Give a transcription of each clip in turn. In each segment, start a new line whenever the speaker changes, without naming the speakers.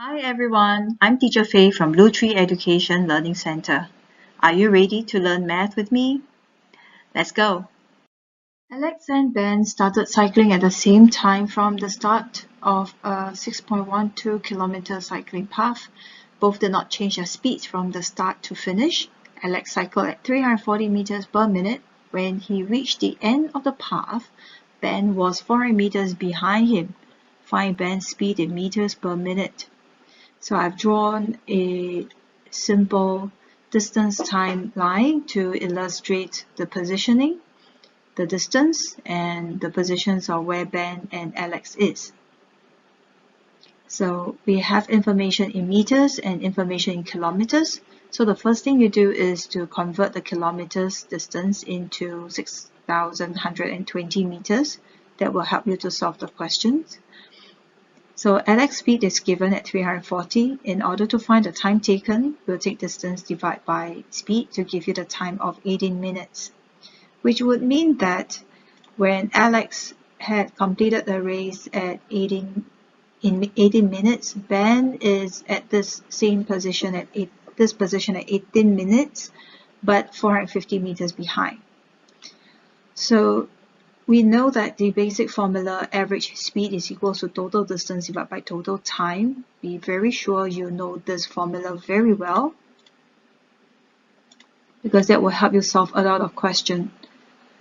Hi everyone, I'm Teacher Faye from BlueTree Education Learning Center. Are you ready to learn math with me? Let's go! Alex and Ben started cycling at the same time from the start of a 6.12 kilometer cycling path. Both did not change their speeds from the start to finish. Alex cycled at 340 meters per minute. When he reached the end of the path, Ben was 400 meters behind him. Find Ben's speed in meters per minute. So I've drawn a simple distance time line to illustrate the positioning, the distance, and the positions of where Ben and Alex is. So we have information in meters and information in kilometers. So the first thing you do is to convert the kilometers distance into 6,120 meters. That will help you to solve the questions. So Alex speed is given at 340. In order to find the time taken, we'll take distance divided by speed to give you the time of 18 minutes, which would mean that when Alex had completed the race at 18 minutes, Ben is at this same position at 18 minutes, but 450 meters behind. So we know that the basic formula average speed is equals to total distance divided by total time. Be very sure you know this formula very well, because that will help you solve a lot of questions.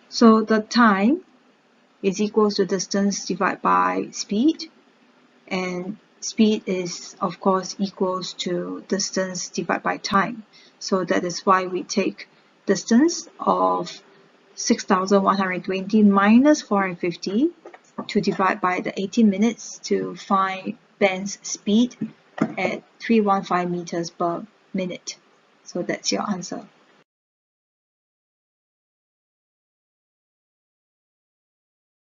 So the time is equals to distance divided by speed, and speed is of course equals to distance divided by time. So that is why we take distance of 6,120 minus 450 to divide by the 18 minutes to find Ben's speed at 315 meters per minute. So that's your answer.